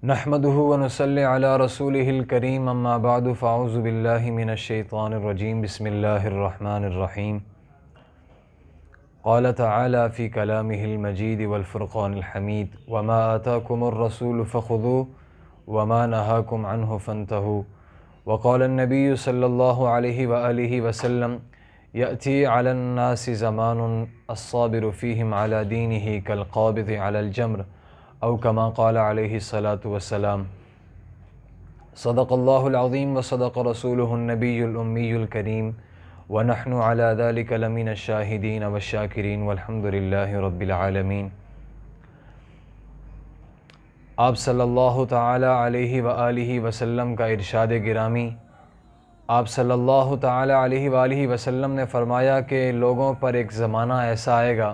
نحمده ونصلي على رسوله الكريم اما بعد فاعوذ بالله من الشيطان الرجيم بسم الله الرحمن الرحيم قال تعالى في كلامه المجيد والفرقان الحميد وما آتاكم الرسول فخذوه وما نهاكم عنه فانتهوا وقال النبي صلى الله عليه وآله وسلم يأتي على الناس زمان الصابر فيهم على دينه كالقابض على الجمر او كما قال علیہ الصلاة والسلام صدق اللہ العظیم وصدق رسوله النبی الامی الکریم ونحن على ذلك لمن الشاہدین والشاکرین والحمد للہ رب العالمین۔ آپ صلی اللہ تعالی علیہ وآلہ وسلم کا ارشاد گرامی، آپ صلی اللہ تعالی علیہ وآلہ وسلم نے فرمایا کہ لوگوں پر ایک زمانہ ایسا آئے گا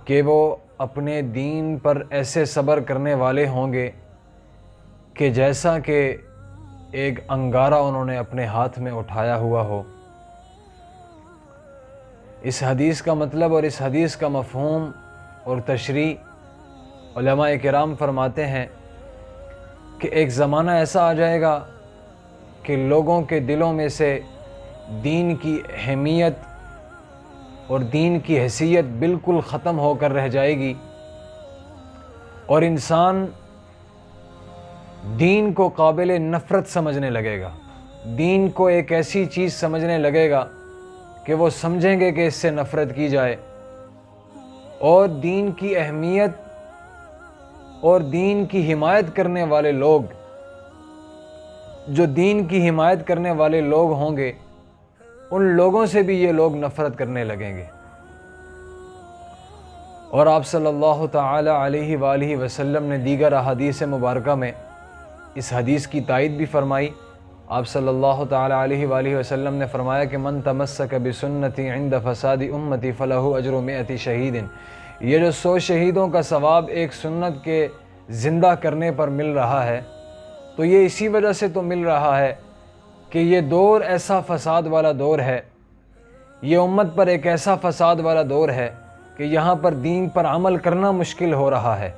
کہ وہ اپنے دین پر ایسے صبر کرنے والے ہوں گے کہ جیسا کہ ایک انگارہ انہوں نے اپنے ہاتھ میں اٹھایا ہوا ہو۔ اس حدیث کا مطلب اور اس حدیث کا مفہوم اور تشریح علماء کرام فرماتے ہیں کہ ایک زمانہ ایسا آ جائے گا کہ لوگوں کے دلوں میں سے دین کی اہمیت اور دین کی حیثیت بالکل ختم ہو کر رہ جائے گی، اور انسان دین کو قابل نفرت سمجھنے لگے گا، دین کو ایک ایسی چیز سمجھنے لگے گا کہ وہ سمجھیں گے کہ اس سے نفرت کی جائے، اور دین کی اہمیت اور دین کی حمایت کرنے والے لوگ، جو دین کی حمایت کرنے والے لوگ ہوں گے، ان لوگوں سے بھی یہ لوگ نفرت کرنے لگیں گے۔ اور آپ صلی اللہ تعالی علیہ وآلہ وسلم نے دیگر احادیث مبارکہ میں اس حدیث کی تائید بھی فرمائی۔ آپ صلی اللہ تعالی علیہ وآلہ وسلم نے فرمایا کہ من تمسک بسنتی عند فساد امتی فلہ اجر 100 شہید۔ یہ جو 100 شہیدوں کا ثواب ایک سنت کے زندہ کرنے پر مل رہا ہے، تو یہ اسی وجہ سے تو مل رہا ہے کہ یہ دور ایسا فساد والا دور ہے، یہ امت پر ایک ایسا فساد والا دور ہے کہ یہاں پر دین پر عمل کرنا مشکل ہو رہا ہے۔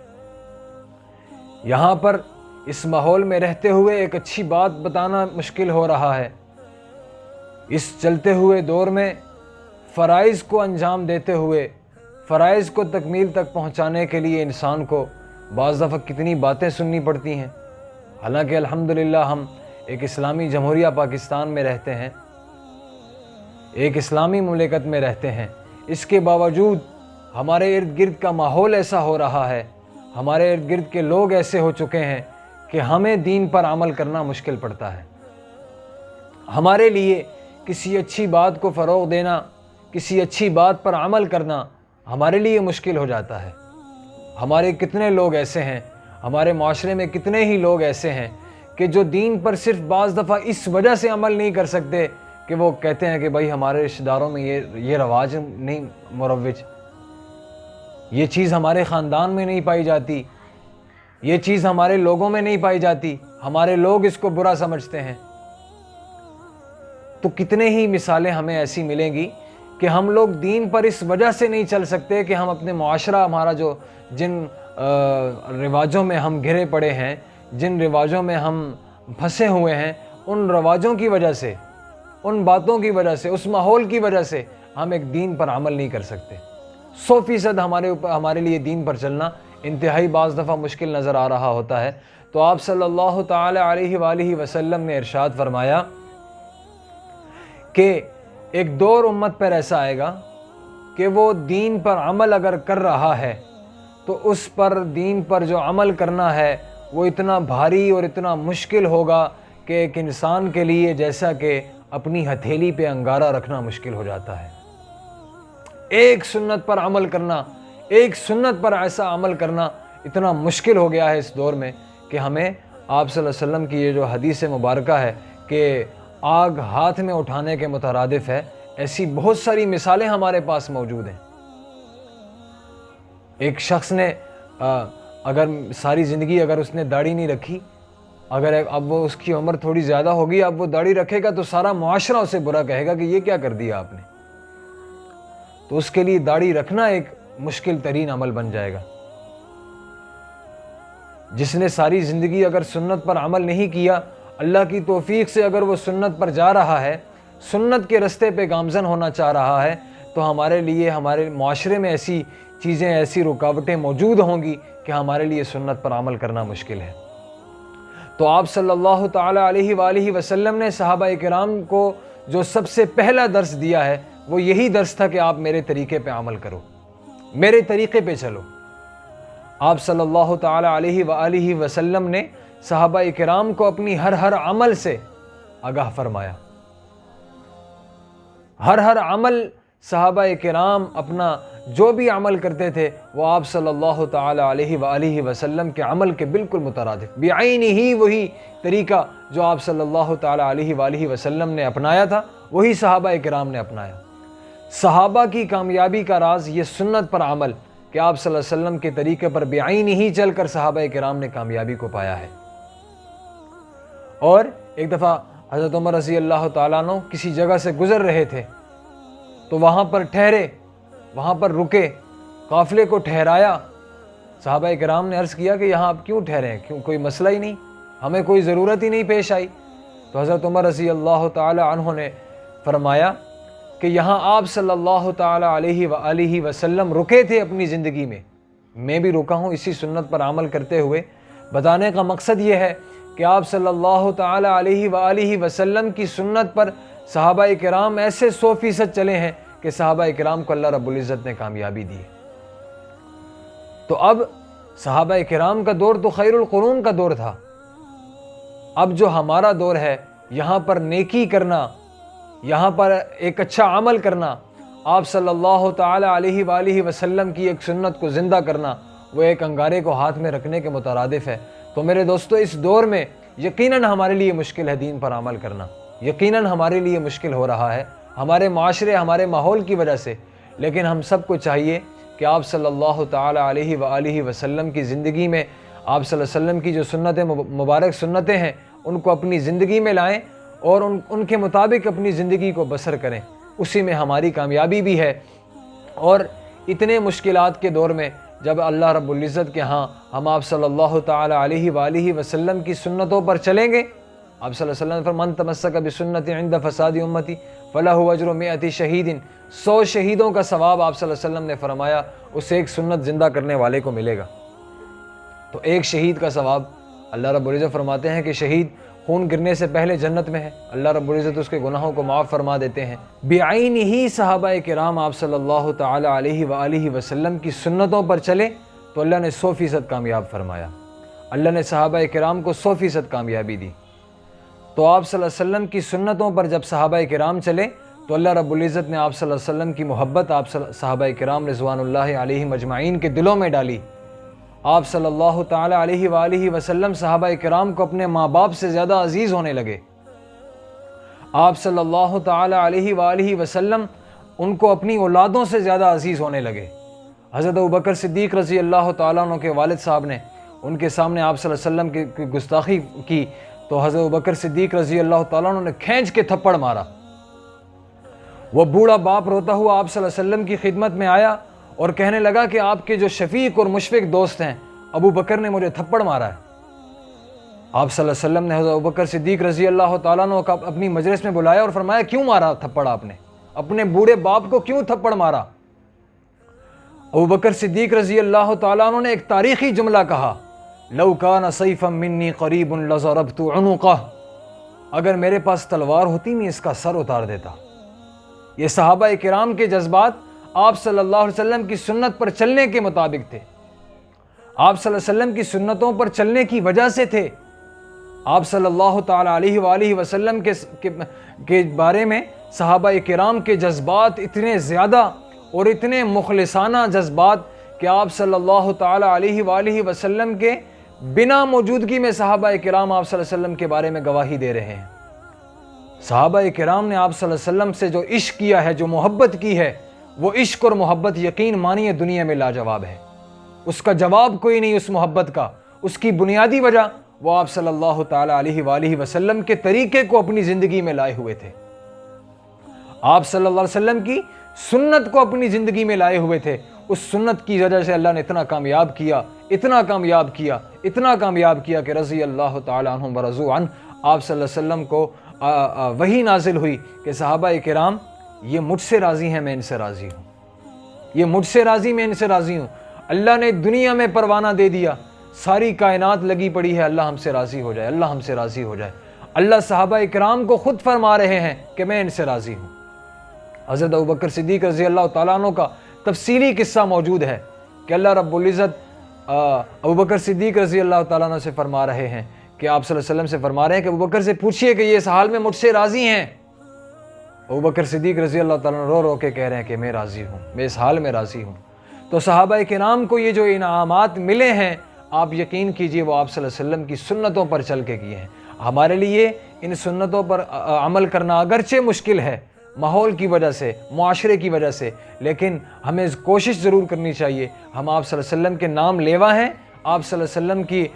یہاں پر اس ماحول میں رہتے ہوئے ایک اچھی بات بتانا مشکل ہو رہا ہے۔ اس چلتے ہوئے دور میں فرائض کو انجام دیتے ہوئے، فرائض کو تکمیل تک پہنچانے کے لیے انسان کو بعض دفعہ کتنی باتیں سننی پڑتی ہیں۔ حالانکہ الحمدللہ ہم ایک اسلامی جمہوریہ پاکستان میں رہتے ہیں، ایک اسلامی مملکت میں رہتے ہیں، اس کے باوجود ہمارے ارد گرد کا ماحول ایسا ہو رہا ہے، ہمارے ارد گرد کے لوگ ایسے ہو چکے ہیں کہ ہمیں دین پر عمل کرنا مشکل پڑتا ہے۔ ہمارے لیے کسی اچھی بات کو فروغ دینا، کسی اچھی بات پر عمل کرنا ہمارے لیے مشکل ہو جاتا ہے۔ ہمارے کتنے لوگ ایسے ہیں، ہمارے معاشرے میں کتنے ہی لوگ ایسے ہیں کہ جو دین پر صرف بعض دفعہ اس وجہ سے عمل نہیں کر سکتے کہ وہ کہتے ہیں کہ بھائی ہمارے رشتہ داروں میں یہ رواج نہیں مروج، یہ چیز ہمارے خاندان میں نہیں پائی جاتی، یہ چیز ہمارے لوگوں میں نہیں پائی جاتی، ہمارے لوگ اس کو برا سمجھتے ہیں۔ تو کتنے ہی مثالیں ہمیں ایسی ملیں گی کہ ہم لوگ دین پر اس وجہ سے نہیں چل سکتے کہ ہم اپنے معاشرہ، ہمارا جو جن رواجوں میں ہم گھرے پڑے ہیں، جن رواجوں میں ہم پھنسے ہوئے ہیں، ان رواجوں کی وجہ سے، ان باتوں کی وجہ سے، اس ماحول کی وجہ سے ہم ایک دین پر عمل نہیں کر سکتے۔ 100% ہمارے لیے دین پر چلنا انتہائی بعض دفعہ مشکل نظر آ رہا ہوتا ہے۔ تو آپ صلی اللہ تعالی علیہ وآلہ وسلم نے ارشاد فرمایا کہ ایک دور امت پر ایسا آئے گا کہ وہ دین پر عمل اگر کر رہا ہے تو اس پر، دین پر جو عمل کرنا ہے وہ اتنا بھاری اور اتنا مشکل ہوگا کہ ایک انسان کے لیے جیسا کہ اپنی ہتھیلی پہ انگارہ رکھنا مشکل ہو جاتا ہے۔ ایک سنت پر عمل کرنا، ایک سنت پر ایسا عمل کرنا اتنا مشکل ہو گیا ہے اس دور میں کہ ہمیں آپ صلی اللہ علیہ وسلم کی یہ جو حدیث مبارکہ ہے کہ آگ ہاتھ میں اٹھانے کے مترادف ہے، ایسی بہت ساری مثالیں ہمارے پاس موجود ہیں۔ ایک شخص نے اگر ساری زندگی اگر اس نے داڑھی نہیں رکھی، اگر اب وہ اس کی عمر تھوڑی زیادہ ہوگی، اب وہ داڑھی رکھے گا تو سارا معاشرہ اسے برا کہے گا کہ یہ کیا کر دیا آپ نے۔ تو اس کے لیے داڑھی رکھنا ایک مشکل ترین عمل بن جائے گا۔ جس نے ساری زندگی اگر سنت پر عمل نہیں کیا، اللہ کی توفیق سے اگر وہ سنت پر جا رہا ہے، سنت کے رستے پہ گامزن ہونا چاہ رہا ہے، تو ہمارے لیے ہمارے معاشرے میں ایسی چیزیں، ایسی رکاوٹیں موجود ہوں گی کہ ہمارے لیے سنت پر عمل کرنا مشکل ہے۔ تو آپ صلی اللہ تعالی علیہ وآلہ وسلم نے صحابہ کرام کو جو سب سے پہلا درس دیا ہے وہ یہی درس تھا کہ آپ میرے طریقے پہ عمل کرو، میرے طریقے پہ چلو۔ آپ صلی اللہ تعالی علیہ وآلہ وسلم نے صحابہ کرام کو اپنی ہر عمل سے آگاہ فرمایا۔ ہر عمل صحابہ کرام اپنا جو بھی عمل کرتے تھے وہ آپ صلی اللہ تعالی علیہ وآلہ وسلم کے عمل کے بالکل مترادف، بعینہ ہی وہی طریقہ جو آپ صلی اللہ تعالی علیہ وآلہ وسلم نے اپنایا تھا وہی صحابہ کرام نے اپنایا۔ صحابہ کی کامیابی کا راز یہ سنت پر عمل کہ آپ صلی اللہ علیہ وسلم کے طریقے پر بعینہ ہی چل کر صحابہ کرام نے کامیابی کو پایا ہے۔ اور ایک دفعہ حضرت عمر رضی اللہ تعالیٰ عنہ کسی جگہ سے گزر رہے تھے تو وہاں پر ٹھہرے، وہاں پر رکے، قافلے کو ٹھہرایا۔ صحابہ کرام نے عرض کیا کہ یہاں آپ کیوں ٹھہرے ہیں؟ کیوں کوئی مسئلہ ہی نہیں، ہمیں کوئی ضرورت ہی نہیں پیش آئی۔ تو حضرت عمر رضی اللہ تعالی عنہ نے فرمایا کہ یہاں آپ صلی اللہ تعالی علیہ وآلہ وسلم رکے تھے اپنی زندگی میں بھی رکا ہوں اسی سنت پر عمل کرتے ہوئے۔ بتانے کا مقصد یہ ہے کہ آپ صلی اللہ تعالی علیہ وآلہ وسلم کی سنت پر صحابہ کرام ایسے 100% چلے ہیں کہ صحابہ کرام کو اللہ رب العزت نے کامیابی دی۔ تو اب صحابہ کرام کا دور تو خیر القرون کا دور تھا، اب جو ہمارا دور ہے یہاں پر نیکی کرنا، یہاں پر ایک اچھا عمل کرنا، آپ صلی اللہ تعالی علیہ وآلہ وسلم کی ایک سنت کو زندہ کرنا، وہ ایک انگارے کو ہاتھ میں رکھنے کے مترادف ہے۔ تو میرے دوستو، اس دور میں یقیناً ہمارے لیے مشکل ہے دین پر عمل کرنا، یقیناً ہمارے لیے مشکل ہو رہا ہے ہمارے معاشرے، ہمارے ماحول کی وجہ سے، لیکن ہم سب کو چاہیے کہ آپ صلی اللہ تعالی علیہ وآلہ وسلم کی زندگی میں آپ صلی اللہ علیہ وسلم کی جو سنتیں، مبارک سنتیں ہیں، ان کو اپنی زندگی میں لائیں اور ان کے مطابق اپنی زندگی کو بسر کریں، اسی میں ہماری کامیابی بھی ہے۔ اور اتنے مشکلات کے دور میں جب اللہ رب العزت کے ہاں ہم آپ صلی اللہ تعالی علیہ وآلہ وسلم کی سنتوں پر چلیں گے، آپ صلی اللہ علیہ وسلم نے فرمایا من تمسک بسنتی عند فساد امتی فلہ اجر 100 شہید، 100 شہیدوں کا ثواب آپ صلی اللہ علیہ وسلم نے فرمایا اس ایک سنت زندہ کرنے والے کو ملے گا۔ تو ایک شہید کا ثواب، اللہ رب العزت فرماتے ہیں کہ شہید خون گرنے سے پہلے جنت میں ہے، اللہ رب العزت اس کے گناہوں کو معاف فرما دیتے ہیں۔ بعین ہی صحابہ کرام آپ صلی اللہ تعالی علیہ وآلہ وسلم کی سنتوں پر چلے تو اللہ نے 100% کامیاب فرمایا، اللہ نے صحابہ کرام کو 100% کامیابی دی۔ تو آپ صلی اللہ علیہ وسلم کی سنتوں پر جب صحابہ کرام چلے تو اللہ رب العزت نے آپ صلی اللہ علیہ وسلم کی محبت آپ صحابہ کرام رضوان اللہ علیہم اجمعین کے دلوں میں ڈالی۔ آپ صلی اللہ تعالی علیہ وآلہ وسلم صحابہ کرام کو اپنے ماں باپ سے زیادہ عزیز ہونے لگے۔ آپ صلی اللہ تعالی علیہ وآلہ وسلم ان کو اپنی اولادوں سے زیادہ عزیز ہونے لگے۔ حضرت ابوبکر صدیق رضی اللہ تعالیٰ عنہ کے والد صاحب نے ان کے سامنے آپ صلی اللہ علیہ وسلم کی گستاخی کی تو حضرت ابوبکر صدیق رضی اللہ تعالیٰ عنہ نے کھینچ کے تھپڑ مارا۔ وہ بوڑھا باپ روتا ہوا آپ صلی اللہ علیہ وسلم کی خدمت میں آیا اور کہنے لگا کہ آپ کے جو شفیق اور مشفق دوست ہیں ابو بکر نے مجھے تھپڑ مارا ہے۔ آپ صلی اللہ علیہ وسلم نے حضرت ابوبکر صدیق رضی اللہ تعالیٰ عنہ کو اپنی مجلس میں بلایا اور فرمایا کیوں مارا تھپڑ آپ نے؟ اپنے بوڑھے باپ کو کیوں تھپڑ مارا؟ ابوبکر صدیق رضی اللہ تعالیٰ عنہ نے ایک تاریخی جملہ کہا، لو کان سیفا منی قریب لضربت عنقہ، اگر میرے پاس تلوار ہوتی میں اس کا سر اتار دیتا۔ یہ صحابہ کرام کے جذبات آپ صلی اللہ علیہ وسلم کی سنت پر چلنے کے مطابق تھے، آپ صلی اللہ علیہ وسلم کی سنتوں پر چلنے کی وجہ سے تھے۔ آپ صلی اللہ تعالی علیہ وآلہ وسلم کے بارے میں صحابہ کرام کے جذبات اتنے زیادہ اور اتنے مخلصانہ جذبات کہ آپ صلی اللہ تعالی علیہ وآلہ وسلم کے بنا موجودگی میں صحابہ کرام آپ صلی اللہ علیہ وسلم کے بارے میں گواہی دے رہے ہیں۔ صحابہ کرام نے آپ صلی اللہ علیہ وسلم سے جو عشق کیا ہے، جو محبت کی ہے، وہ عشق اور محبت یقین مانیے دنیا میں لاجواب ہے، اس کا جواب کوئی نہیں اس محبت کا۔ اس کی بنیادی وجہ وہ آپ صلی اللہ تعالی علیہ وآلہ وسلم کے طریقے کو اپنی زندگی میں لائے ہوئے تھے، آپ صلی اللہ علیہ وسلم کی سنت کو اپنی زندگی میں لائے ہوئے تھے، اس سنت کی وجہ سے اللہ نے اتنا کامیاب کیا، اتنا کامیاب کیا، اتنا کامیاب کیا کہ رضی اللہ تعالیٰ عنہم ورضوا عنہ، آپ صلی اللہ علیہ وسلم کو وحی نازل ہوئی کہ صحابہ کرام یہ مجھ سے راضی ہیں، میں ان سے راضی ہوں، یہ مجھ سے راضی، میں ان سے راضی ہوں۔ اللہ نے دنیا میں پروانہ دے دیا، ساری کائنات لگی پڑی ہے اللہ ہم سے راضی ہو جائے، اللہ ہم سے راضی ہو جائے۔ اللہ صحابہ کرام کو خود فرما رہے ہیں کہ میں ان سے راضی ہوں۔ حضرت ابوبکر صدیق رضی اللہ تعالیٰ عنہ کا تفصیلی قصہ موجود ہے کہ اللہ رب العزت ابوبکر صدیق رضی اللہ تعالیٰ عنہ سے فرما رہے ہیں کہ آپ صلی اللہ علیہ وسلم سے فرما رہے ہیں کہ ابوبکر سے پوچھئے کہ یہ اس حال میں مجھ سے راضی ہیں؟ ابوبکر صدیق رضی اللہ تعالیٰ عنہ رو رو کے کہہ رہے ہیں کہ میں راضی ہوں، میں اس حال میں راضی ہوں۔ تو صحابہ کرام کو یہ جو انعامات ملے ہیں، آپ یقین کیجئے وہ آپ صلی اللہ علیہ وسلم کی سنتوں پر چل کے کیے ہیں۔ ہمارے لیے ان سنتوں پر عمل کرنا اگرچہ مشکل ہے ماحول کی وجہ سے، معاشرے کی وجہ سے، لیکن ہمیں کوشش ضرور کرنی چاہیے۔ ہم آپ صلی اللہ علیہ وسلم کے نام لیوا ہیں، آپ صلی اللہ علیہ وسلم کی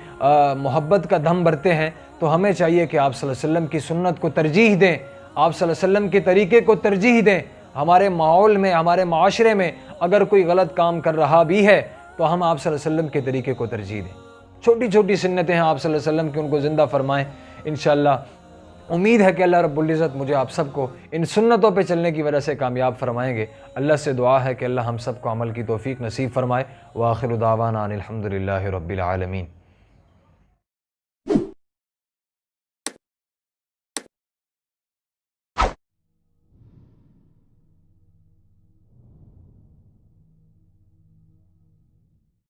محبت کا دم بھرتے ہیں، تو ہمیں چاہیے کہ آپ صلی اللہ علیہ وسلم کی سنت کو ترجیح دیں، آپ صلی اللہ علیہ وسلم کے طریقے کو ترجیح دیں۔ ہمارے ماحول میں، ہمارے معاشرے میں اگر کوئی غلط کام کر رہا بھی ہے تو ہم آپ صلی اللہ علیہ وسلم کے طریقے کو ترجیح دیں۔ چھوٹی چھوٹی سنتیں ہیں آپ صلی اللہ علیہ وسلم کی، ان کو زندہ فرمائیں۔ انشاءاللہ امید ہے کہ اللہ رب العزت مجھے آپ سب کو ان سنتوں پہ چلنے کی وجہ سے کامیاب فرمائیں گے۔ اللہ سے دعا ہے کہ اللہ ہم سب کو عمل کی توفیق نصیب فرمائے۔ وآخر دعوانا ان الحمد للہ رب العالمین۔